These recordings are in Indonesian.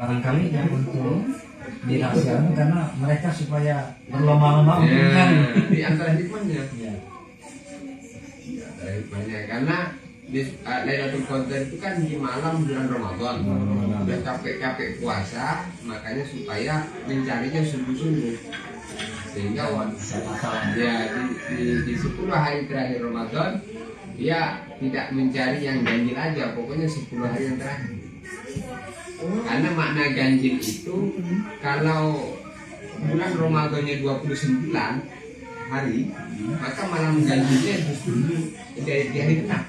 barangkali yang untuk dirahasiakan karena mereka supaya berlomba-lomba untuk mencari. Di antara hikmahnya. Ya. Antara hikmahnya karena Lailatul Qadar itu kan di malam bulan Ramadan. Udah capek-capek puasa, makanya supaya mencarinya sungguh-sungguh. Sehingga ya di 10 hari terakhir Ramadan dia tidak mencari yang ganjil aja, pokoknya 10 hari yang terakhir. Karena makna ganjil itu kalau bulan Ramadannya 29 hari, maka malam ganjilnya justru di hari genap.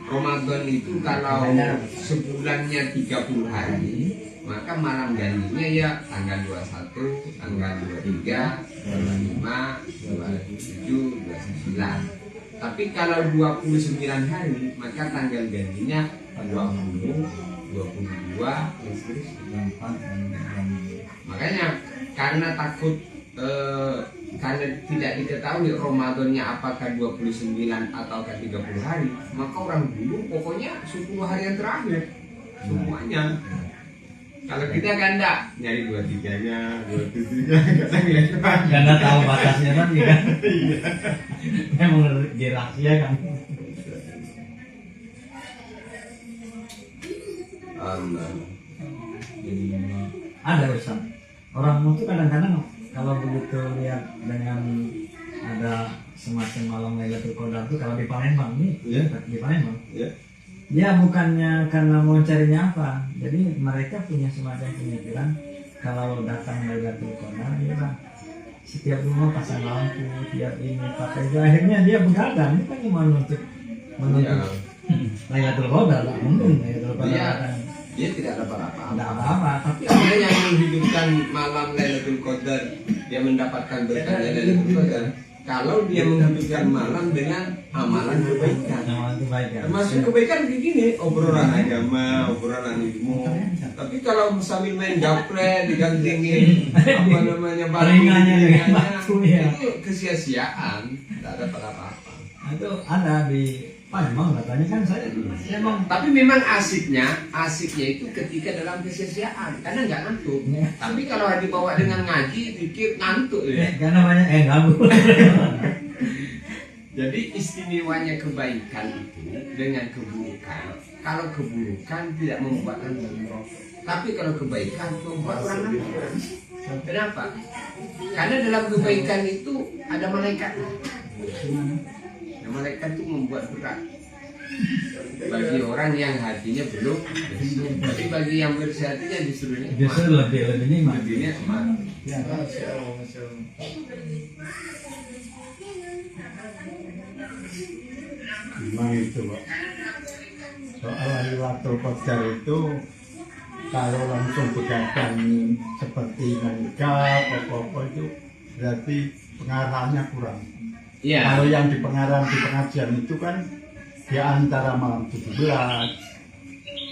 Ramadan itu kalau sebulannya 30 hari, maka malam ganjilnya ya tanggal 21, tanggal 23, 25, 27, 29. Tapi kalau 29 hari, maka tanggal ganjilnya 20, 22, dan seterusnya. Makanya karena takut karena tidak diketahui Ramadannya apakah 29 atau 30 hari, maka orang dulu pokoknya 10 hari yang terakhir semuanya. Kalau kita kan enggak nyari 23-nya, 27-nya, Karena tahu batasnya kan ya kan. Memang dirahasiakan. Jadi ada urusan. Orang itu kadang-kadang kalau begitu lihat dengan ada semacam malam Lailatul Qadar itu kalau di Palembang nih, di Palembang. Dia bukannya karena mau carinya apa, jadi mereka punya semacam pemikiran kalau datang Lailatul Qadar, dia kan setiap rumah pasang lampu, tiap ini pakai itu, akhirnya dia begadang, ini kan cuma menuntut Lailatul Qadar, tak mungkin Lailatul Qadar. Dia tidak ada apa-apa. Tidak apa-apa, tapi ada yang menghidupkan malam Lailatul Qadar, dia mendapatkan berkah Lailatul Qadar. Kalau dia menghidupkan malam dengan amalan kebaikan, termasuk kebaikan kayak gini, obrolan agama, obrolan ilmu. Tapi kalau sambil main gaple, digantungin apa namanya batu, itu kesia-siaan, tidak ada apa-apa. Itu ada di Palembang katanya kan saya memang. Tapi memang asiknya itu ketika dalam kesia-siaan, karena nggak ngantuk. Tapi kalau dibawa dengan ngaji, dikit ngantuk ya. Karena banyak gabung. Jadi istimewanya kebaikan itu dengan keburukan. Kalau keburukan tidak membuat ngantuk, tapi kalau kebaikan membuat orang ngantuk. Kenapa? Karena dalam kebaikan itu ada malaikat. Malaikat itu membuat berat bagi orang yang hatinya belum bersih. Tapi bagi yang bersih hatinya justru lebih nikmat. Lebih nikmat. Memang itu Pak. Soal Lailatul Qadar itu kalau langsung begadang seperti meninggal apa-apa itu berarti pengarahannya kurang. Ya. Kalau yang di pengajian itu kan di antara malam 17,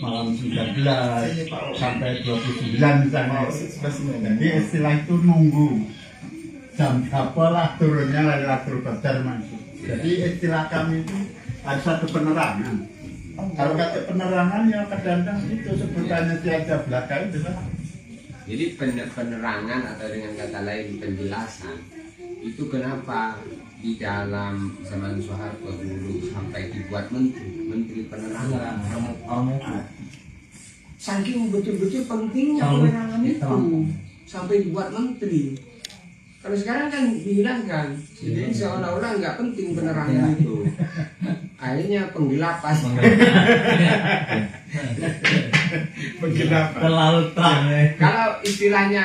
malam 19 sampai 29 misalnya. Jadi istilah itu nunggu jam berapa lah turunnya Lailatul Qadar masuk. Jadi istilah kami itu ada satu penerangan. Kalau kata penerangan ya kadang-kadang itu sebutannya tiada belakang itu lah. Jadi penerangan atau dengan kata lain penjelasan itu kenapa di dalam zaman Soeharto dulu sampai dibuat menteri penerangan. Saking betul-betul pentingnya penerangan itu sampai dibuat menteri. Kalau sekarang kan dihilangkan, jadi seolah-olah nggak penting penerangan itu. Akhirnya penggelapan. Penggelapan. Terlalu terang. Kalau istilahnya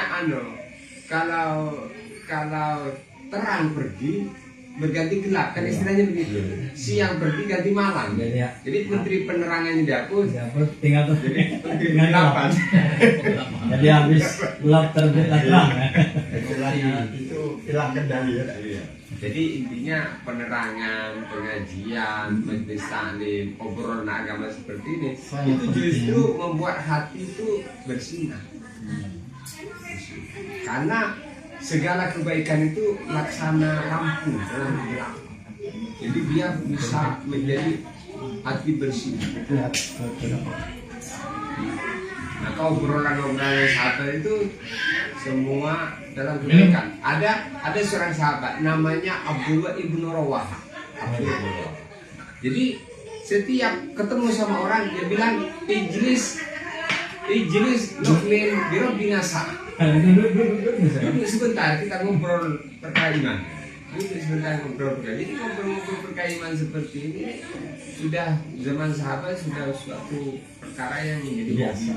kalau terang pergi berganti gelap, kan istilahnya begitu. Siang pergi ganti malam. Jadi menteri penerangannya dihapus, tinggal tuh. jadi menteri kegelapan. Jadi habis gelap terbit terang. Itu hilang kendali ya. Jadi intinya penerangan, pengajian, majelis taklim, obrolan agama seperti ini itu justru membuat hati itu bersinar. Karena segala kebaikan itu laksana lampu dalam gelap. Jadi dia bisa menjadi hati bersih. maka obrolan-obrolan sahabat itu semua dalam kebaikan. Ada seorang sahabat namanya Abdullah ibnu Rawaha. Jadi setiap ketemu sama orang dia bilang ijlis nukmin biro binasa. Duduk sebentar kita ngobrol perkara iman. Jadi ngobrol perkara iman seperti ini sudah zaman sahabat sudah suatu perkara yang menjadi biasa.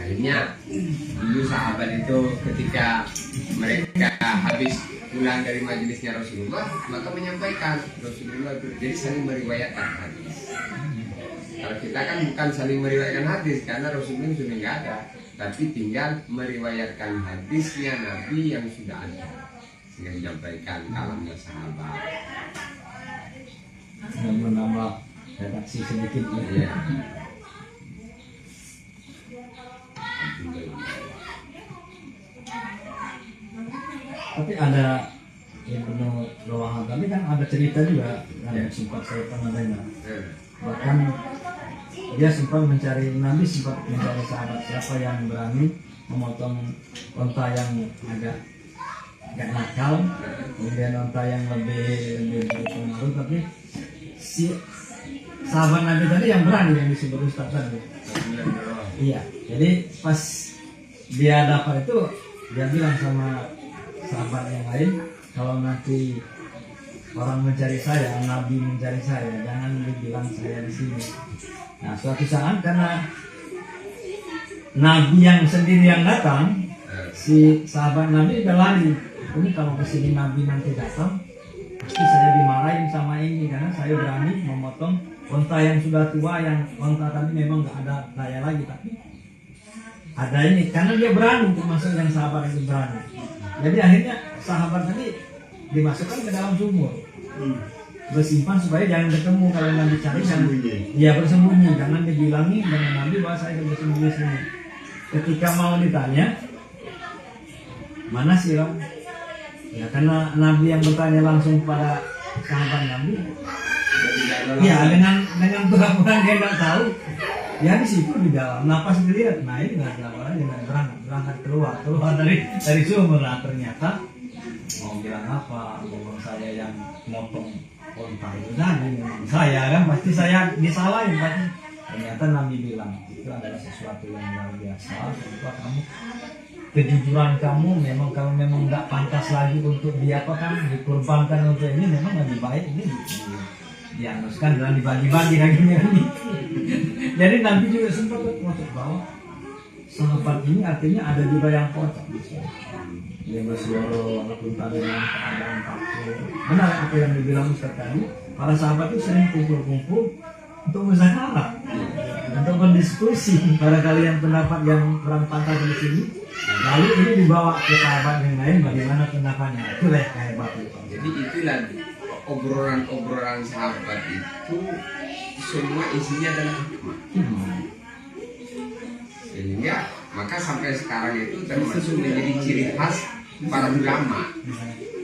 Akhirnya dulu sahabat itu ketika mereka habis pulang dari majelisnya Rasulullah maka menyampaikan Rasulullah itu jadi saling meriwayatkan hadis. Kalau kita kan bukan saling meriwayatkan hadis karena Rasulullah sudah nggak ada, tapi tinggal meriwayatkan hadisnya Nabi yang sudah ada sehingga menyampaikan kalamnya sahabat. Menambah redaksi sedikit Ya. Tapi ada Ibnu Rawaha tadi kan ada cerita juga yang sempat saya pernah dengar. Bahkan dia sempat mencari Nabi sempat mencari sahabat siapa yang berani memotong unta yang agak nakal, kemudian unta yang lebih berpengaruh, tapi si sahabat Nabi tadi yang berani yang disebut Ustaz tadi. Iya, jadi pas dia dapat itu dia bilang sama sahabat yang lain, kalau nanti orang mencari saya, Nabi mencari saya, jangan dibilang saya di sini. Nah, suatu saat karena Nabi yang sendiri yang datang, si sahabat Nabi udah lari. Ini kalau kesini Nabi nanti datang, pasti saya dimarahin sama ini karena saya berani memotong unta yang sudah tua, yang unta tadi memang nggak ada daya lagi, tapi ada ini karena dia berani untuk masuk, yang sahabat itu berani. Jadi akhirnya sahabat tadi dimasukkan ke dalam sumur, bersimpan supaya jangan ketemu kalau Nabi cari, dia bersembunyi, jangan dibilangi dengan Nabi bahwa saya bersembunyi sini. Ketika mau ditanya mana sih Ram? Ya karena Nabi yang bertanya langsung pada sahabat Nabi. Ya dengan pura-pura dia nggak tahu. Ya di situ di dalam napas dilihat, nah ini nggak ada orang yang berangkat keluar dari sumur. Nah ternyata mau bilang apa? Bahwa saya yang motong unta itu tadi memang saya kan, pasti saya disalahin pasti. Ternyata Nabi bilang itu adalah sesuatu yang luar biasa. Kenapa kamu kejujuran kamu memang kalau memang nggak pantas lagi untuk diapakan, dikorbankan untuk ini, memang lebih baik ini dianuskan dan dibagi-bagi dagingnya ini. Jadi Nabi juga sempat masuk bahwa sahabat ini artinya ada juga yang kocak. Dia bersuara walaupun tak dengan keadaan takut. Benar apa yang dibilang Ustaz tadi, para sahabat itu sering kumpul-kumpul untuk musyawarah, untuk berdiskusi pada kalian pendapat yang kurang pantas di sini. Lalu ini dibawa ke sahabat yang lain, bagaimana pendapatnya. Itulah yang hebat. Jadi itulah obrolan sahabat itu semua isinya adalah hikmah. Sehingga maka sampai sekarang itu termasuk menjadi ciri khas para ulama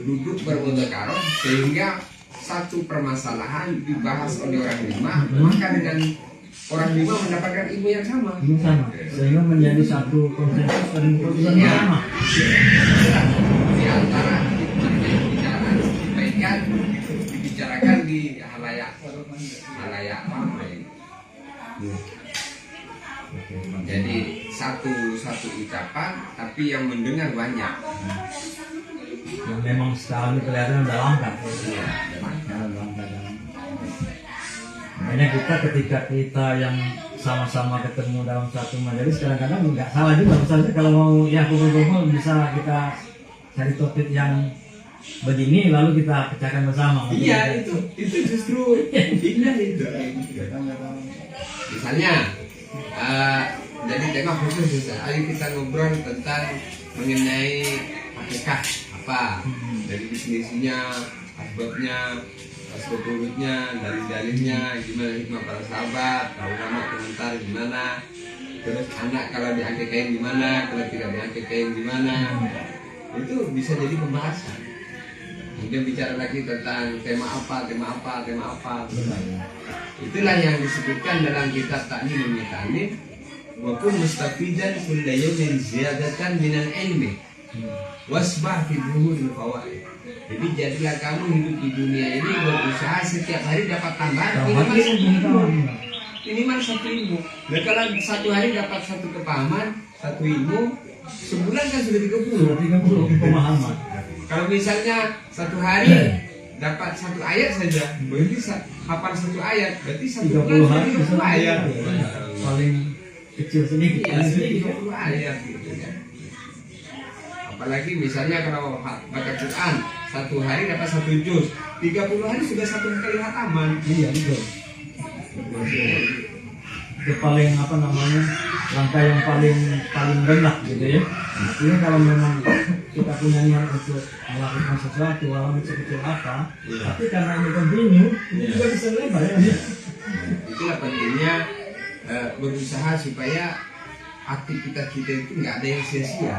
duduk bermudzakarah, sehingga satu permasalahan dibahas oleh orang lima, maka dengan orang lima mendapatkan ilmu yang sama. Sehingga menjadi satu konsensus dan keputusan bersama. Di antara pembicaraan kebaikan dibicarakan di halayak ramai. Jadi satu ucapan tapi yang mendengar banyak. Yang memang sekarang ini kelihatan udah langka. Iya, Makanya ketika kita yang sama-sama ketemu dalam satu majelis, kadang-kadang nggak salah juga. Misalnya kalau mau ya kumpul-kumpul bisa kita cari topik yang begini lalu kita pecahkan bersama. Iya, itu justru indah itu. Misalnya jadi tema khusus, ayo kita ngobrol tentang mengenai akikah apa, dari definisinya, asbabnya, asbabnya, dalil-dalilnya, gimana hikmah para sahabat, ulama komentar gimana, terus anak kalau diakikahin gimana, kalau tidak diakikahin gimana, itu bisa jadi pembahasan. Kemudian bicara lagi tentang tema apa. Itulah yang disebutkan dalam kitab Ta'limul Mutalim, wa kun mustafidan kulla yawmin ziyadatan minal ilmi wasbah fi dhuhuril fawaid. Jadi jadilah kamu hidup di dunia ini berusaha setiap hari dapat tambahan minimal satu ilmu. Nah, kalau satu hari dapat satu kepahaman, satu ilmu, sebulan kan sudah 30 pemahaman. Kalau misalnya satu hari dapat satu ayat saja, berarti hafal satu ayat, berarti satu 30 bulan hari 30 ayat. paling kecil sedikit. Iya, 30 ayat gitu ya. Apalagi misalnya kalau baca Quran, satu hari dapat satu juz, 30 hari sudah satu kali hataman. Iya betul. Itu paling apa namanya, langkah yang paling rendah gitu ya. Artinya kalau memang kita punya niat untuk melakukan sesuatu walaupun sekecil apa, tapi karena ini continue, itu juga bisa lebar ya. Itulah pentingnya berusaha supaya aktivitas kita itu nggak ada yang sia-sia.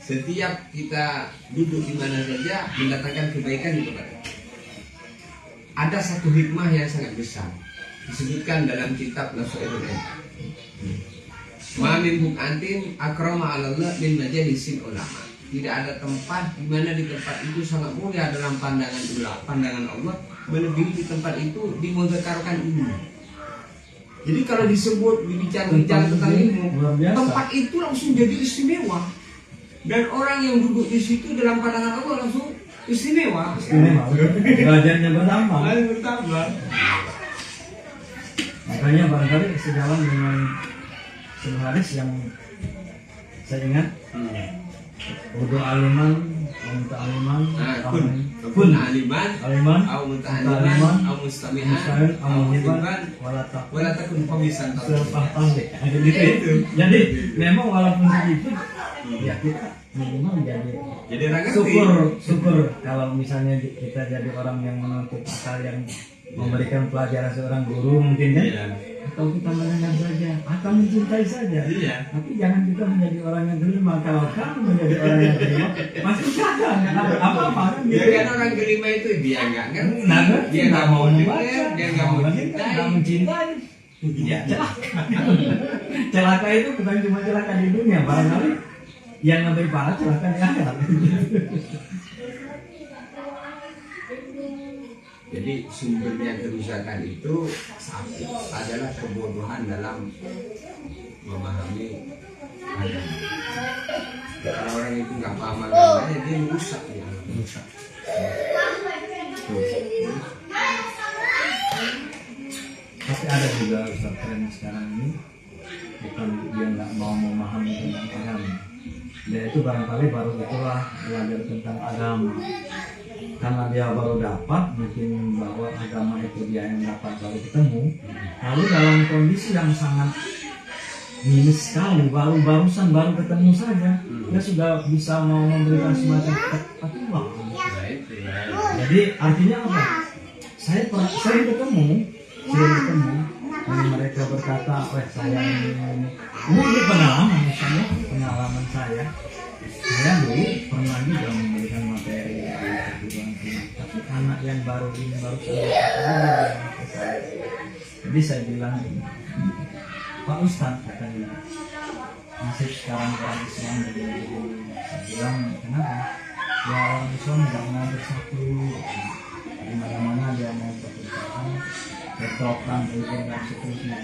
Setiap kita duduk di mana saja mendatangkan kebaikan kepada kita. Ada satu hikmah yang sangat besar disebutkan dalam kitab Nasairul Ilm. Ma min bukantin akrama 'ala Allah min majalisil ulama. Tidak ada tempat di mana di tempat itu sangat mulia dalam pandangan Allah melebihi di tempat itu dimudzakarkan ilmu. Jadi kalau disebut bicara tentang ilmu, tempat itu langsung jadi istimewa. Dan orang yang duduk di situ dalam pandangan Allah langsung istimewa. Derajatnya bertambah. Makanya barangkali sejalan dengan sebuah hadis yang saya ingat, Udu aliman, muta'aliman, kun aliman, au muta'aliman, au mustami'an, au muhibban, wala takun pemisan. Jadi memang walaupun begitu, ya kita minimal jadi syukur kalau misalnya kita jadi orang yang menuntut akal, yang memberikan pelajaran seorang guru mungkin kan, atau kita mendengar saja atau mencintai saja, tapi jangan kita menjadi orang yang terima. Kalau kamu menjadi orang yang terima, pasti kagak apa-apa kan gitu. Ya kan orang kelima itu dia nggak ngerti, dia nggak mau dengar, dia nggak mau mencintai. Ya celaka itu bukan cuma celaka di dunia, barangkali yang lebih parah celaka di akhirat. Jadi sumbernya kerusakan itu satu adalah kebodohan dalam memahami agama. Kalau orang itu nggak paham agamanya, dia rusak ya. Tapi ada juga Ustaz tren sekarang ini, bukan dia nggak mau memahami tentang agama, dia itu barangkali baru itulah belajar tentang agama karena dia baru dapat, mungkin bahwa agama itu dia yang dapat baru ketemu, lalu dalam kondisi yang sangat minus sekali, barusan ketemu saja, dia sudah bisa mau memberikan semacam fatwa. Jadi artinya apa? Saya ketemu dan mereka berkata, saya ini pengalaman saya dulu pernah juga memberikan materi perguruan tinggi, tapi anak yang baru saja. Jadi saya bilang, Pak Ustadz, katanya masih sekarang orang Islam begini. Saya bilang, kenapa? Ya orang Islam nggak mau bersatu, di mana-mana dia mau berpecahan, bertolak dan seterusnya.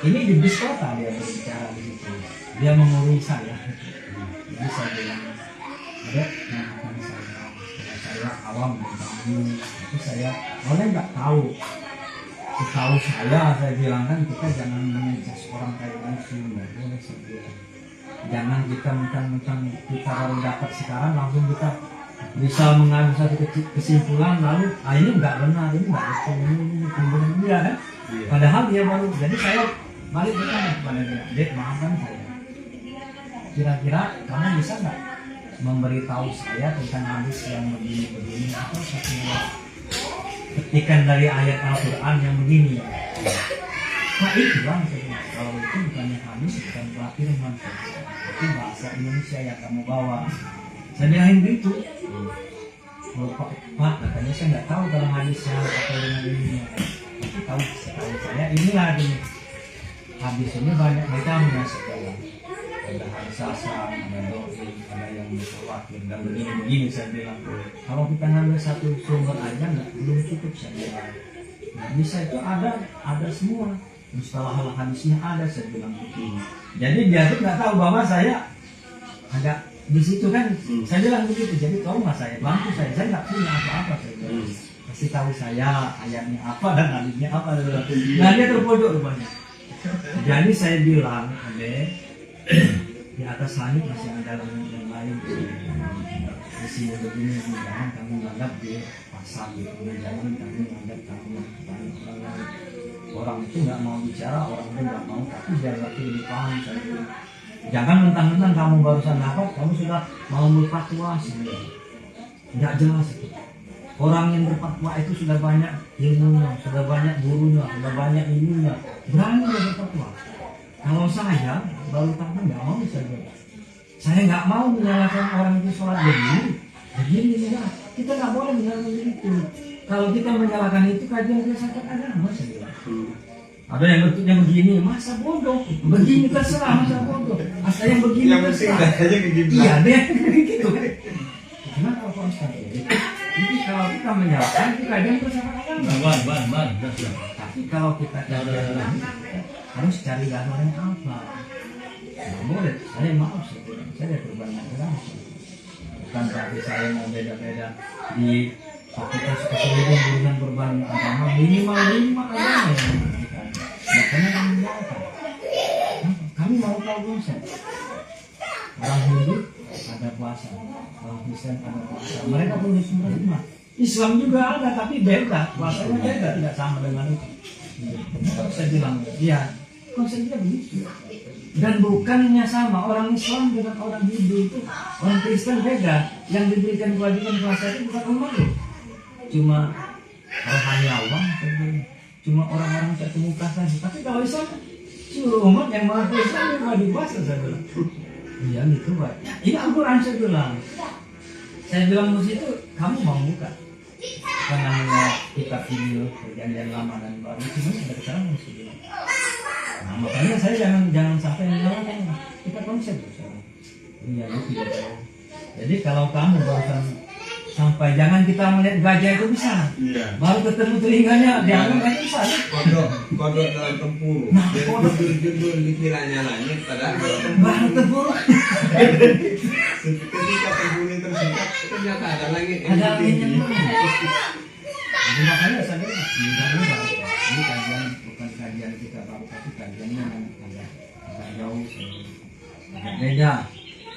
Ini di bis kota dia berbicara di situ. Dia mengurung saya. Jadi saya bilang, ada yang saya awam tentang ini, tapi saya boleh nggak tahu. Setahu saya bilang kan kita jangan mengejas orang kayak muslim, nggak boleh seperti. Jangan kita mentang-mentang kita baru dapat sekarang langsung kita bisa mengambil satu kesimpulan lalu ini nggak benar, ini nggak betul, ini kemudian dia kan. Padahal dia baru. Jadi saya balik bertanya kepada dia, Dek, maafkan saya. Kira-kira kamu bisa nggak memberitahu saya tentang hadis yang begini atau satu ketikan dari ayat Al-Quran yang begini? Nah itu bang, kalau itu bukannya hadis, bukan firman, itu bahasa Indonesia yang kamu bawa. Saya bilang begitu, Lupa Pak, katanya saya nggak tahu dalam hadisnya atau dengan ini. Tapi tahu saya inilah ini. Hadis ini banyak macamnya sekarang. Ada hadis hasan, ada doi, ada yang mutawatir dan begini saya bilang. Kalau kita ngambil satu sumber aja belum cukup saya bilang. Nah, bisa itu ada semua. Mustalah hadisnya ada saya bilang begini. Jadi dia tuh nggak tahu bahwa saya agak di situ kan. Saya bilang begitu. Jadi tolonglah saya bantu saya nggak punya apa-apa saya bilang. Kasih tahu saya ayatnya apa dan hadisnya apa. Nah dia terpojok rupanya. Jadi saya bilang, Ade, di atas langit masih ada langit yang lain. Di sini begini, jangan kamu menganggap di pasar gitu, jangan kamu menganggap kamu orang itu nggak mau bicara, orang itu nggak mau, tapi biar lagi dipaham saja. Jangan mentang-mentang kamu barusan dapat, kamu sudah mau berfatwa sih, nggak jelas itu. Orang yang berfatwa itu sudah banyak ilmunya, sudah banyak gurunya, sudah banyak ininya, berani berfatwa. Kalau saya baru tahu nggak mau saja. Saya nggak mau menyalahkan orang itu sholat begini ya. Kita nggak boleh menyalahkan itu. Kalau kita menyalahkan itu kajian filsafat agama saya bilang. Ada yang bentuknya begini, masa bodoh. Begini terserah, masa bodoh. Asal yang begini yang penting terserah. aja gitu. Iya deh, gitu. Kenapa kalau Ustaz? Jadi kalau kita menyalahkan itu kajian filsafat agama. Tapi kalau kita kajian harus cari gambarnya apa. Nggak boleh, saya maaf saya berbanyak langsung. Bukan berarti saya mau beda-beda di fakultas keseluruhan jurusan berbanyak agama minimal 5 agama yang memberikan. Makanya kami menjawab. Kami mau tahu konsep. Orang Hindu ada puasa, orang Kristen ada puasa. Mereka punya semua. Islam juga ada tapi beda, puasanya beda, tidak sama dengan itu. Saya bilang, iya, konsepnya begitu. Dan bukannya sama, orang Islam dengan orang Hindu itu, orang Kristen beda. Yang diberikan kewajiban puasa itu bukan umat loh. Cuma rohani Allah, cuma orang-orang terkemuka saja. Tapi kalau Islam, seluruh umat yang mengaku Islam yang wajib puasa saya bilang. Iya gitu Pak. Ini Al-Quran saya bilang. Saya bilang di situ, kamu mau buka apa namanya kitab video perjanjian lama dan baru, cuma ada keterangan saya bilang. Nah, makanya saya jangan sampai menyalahkan kita konsep. Iya, tidak tahu. Jadi kalau kamu barusan sampai jangan kita melihat gajah itu bisa. Iya. Baru ketemu telinganya dianggap itu bisa. Kodok dalam tempurung. Nah, jadi kodok judul dikiranya langit padahal baru tempurung. Ketika tempurung tersingkap ternyata ada langit yang Ada tinggi. Jadi makanya saya bilang ini kajian bukan kajian kita baru tapi kajiannya yang agak jauh, agak beda.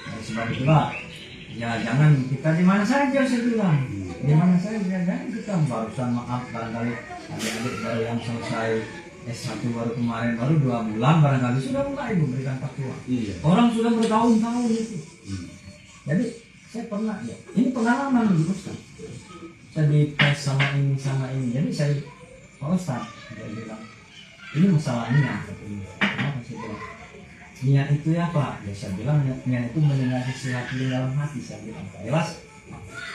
Nah, sebab itulah ya jangan kita di mana saja saya bilang, di mana saja jangan kita barusan maaf barangkali adik-adik baru yang selesai S1 baru kemarin baru 2 bulan barangkali sudah mulai memberikan fatwa. Iya. Orang sudah bertahun-tahun itu. Jadi saya pernah ya ini pengalaman gitu Ustaz. Saya di tes sama ini jadi saya Pak Ustaz dia bilang ini masalahnya kenapa saya bilang niat itu ya Pak ya saya bilang niat itu mendengar sesuatu di dalam hati saya bilang jelas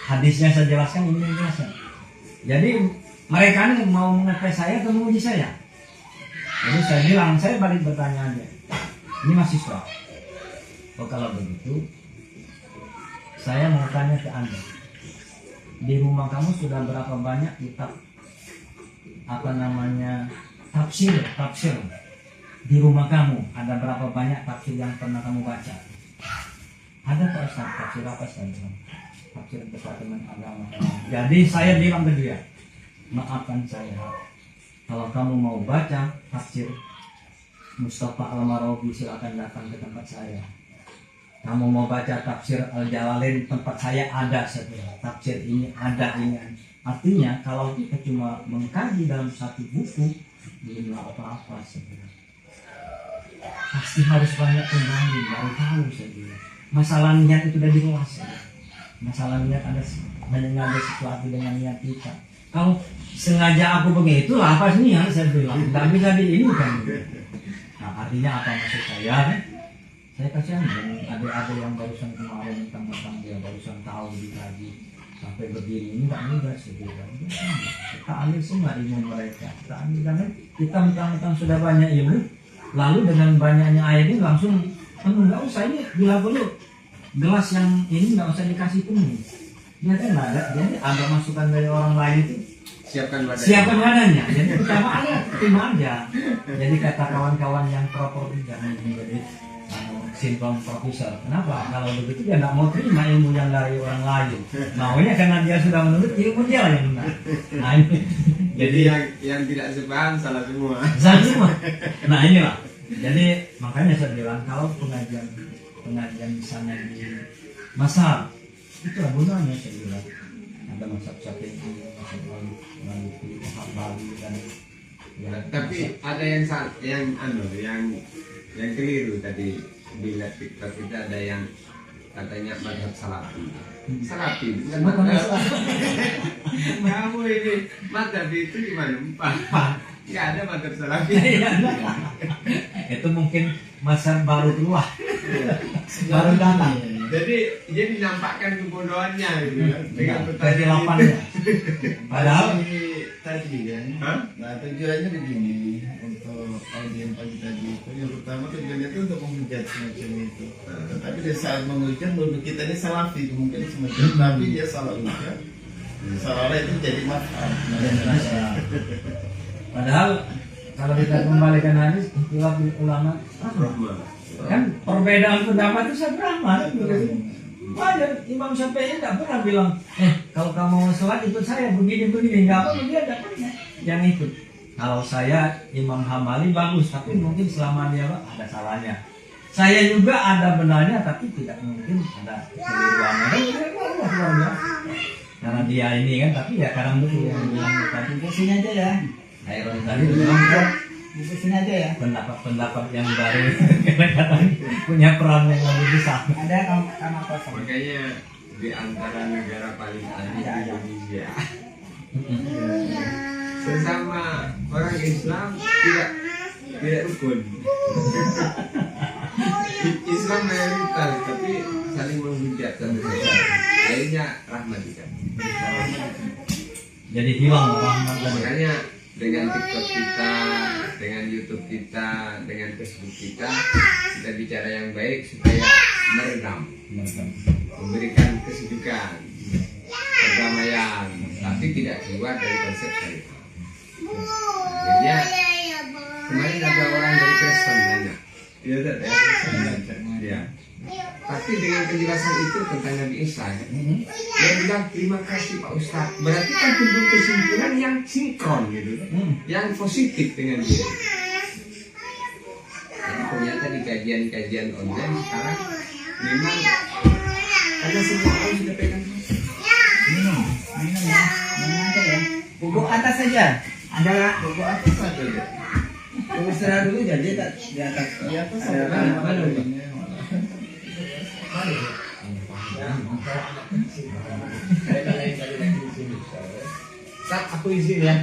hadisnya saya jelaskan ini jelaskan jadi mereka ini mau mengetes saya atau menguji saya jadi saya bilang saya balik bertanya aja ini mahasiswa oh kalau begitu saya mau tanya ke Anda di rumah kamu sudah berapa banyak kitab apa namanya tafsir di rumah kamu ada berapa banyak tafsir yang pernah kamu baca ada Pak Ustaz tafsir apa saja tafsir Departemen Agama jadi saya bilang ke dia maafkan saya kalau kamu mau baca tafsir Mustafa Al-Marawi silakan datang ke tempat saya. Kamu mau baca tafsir Al-Jalalain tempat saya ada sebenarnya. Tafsir ini ada ini. Artinya kalau kita cuma mengkaji dalam satu buku belum apa-apa sebenarnya. Pasti harus banyak kembali baru tahu sebenarnya. Masalah niat itu sudah jelas. Masalah niat ada sesuatu dengan niat kita. Kalau sengaja aku begitu lah apa sih ya saya bilang. Tidak bisa di ini kan. Nah artinya apa maksud saya? Saya kasihan dengan adik-adik yang barusan kemarin tentang dia barusan tahu dikaji sampai begini enggak mudah sih kita ambil semua ilmu mereka, kita ambil karena kita mentang-mentang sudah banyak ilmu, lalu dengan banyaknya air ini langsung enggak usah, ini bila perlu gelas yang ini nggak usah dikasih penuh, ya kan ada, jadi ada masukan dari orang lain itu siapkan wadahnya, jadi pertama ada terima aja. Jadi kata kawan-kawan yang properti jangan menjadi simpang profesor. Kenapa? Kalau begitu dia nggak mau terima ilmu yang dari orang lain. Maunya karena dia sudah menurut ilmu dia lah yang benar. Nah ini, Jadi yang tidak sepaham salah semua. salah semua. Nah inilah. Jadi makanya saya bilang kalau pengajian di sana di Masar, itulah gunanya saya bilang. Ada masab Syafi'i, masab Maliki, masab Bali dan ya, Tapi ada yang keliru tadi bila TikTok itu ada yang katanya madhab salafi. Salafi itu kan bukan madhab. masalah. Kamu ini madhab itu gimana? Nggak ada madhab salafi. Itu mungkin masa baru keluar, baru datang. Jadi nampakkan kebodohannya gitu kan. Dengan Kesilapannya. Padahal tadi kan, Hah? nah tujuannya begini untuk audiens pagi tadi itu yang pertama tujuannya itu untuk menghujat semacam itu. Tapi di saat menghujat menurut kita ini salafi mungkin semacam, tapi dia salah hujat, salah itu jadi maaf. Padahal kalau kita kembalikan hadis ikhtilaf ulama Rahmat. kan perbedaan pendapat itu seberapa. Wajar Imam Syafi'i tidak pernah bilang kalau kamu mau sholat ikut saya begini nggak apa dia tidak pernah yang ikut. Kalau saya Imam Hambali bagus tapi mungkin selama dia ada salahnya. Saya juga ada benarnya tapi tidak mungkin ada kekeliruannya. Luar biasa. Karena dia ini kan tapi ya kadang itu yang bilang tadi kesini aja ya. Ayo tadi bilang kesini aja ya. Pendapat yang baru kadang-kadang punya peran yang lebih besar. Ada karena kosong. Makanya di antara negara paling adil di Indonesia, sesama orang Islam tidak rukun. Islam mayoritas tapi saling menghujat dan berbeda. Akhirnya rahmat juga. Jadi hilang rahmat dan Makanya dengan TikTok kita, dengan YouTube kita, dengan Facebook kita bicara yang baik supaya meredam, memberikan kesejukan, perdamaian, tapi tidak keluar dari konsep syariat. Akhirnya kemarin ada orang dari Kristen banyak, ya. Tapi dengan penjelasan itu tentang Nabi Isa, dia bilang terima kasih Pak Ustadz. Berarti kan timbul kesimpulan yang sinkron gitu, yang positif dengan dia. Jadi ternyata di kajian-kajian online sekarang memang karena semua orang sudah pegang. Minum ya, minum aja ya. bubuk atas saja. Ada Bubuk atas aja ya. bubuk serah dulu jadi tak di atas. Di atas Ada ada apa? mana ini? Saat aku izin ya.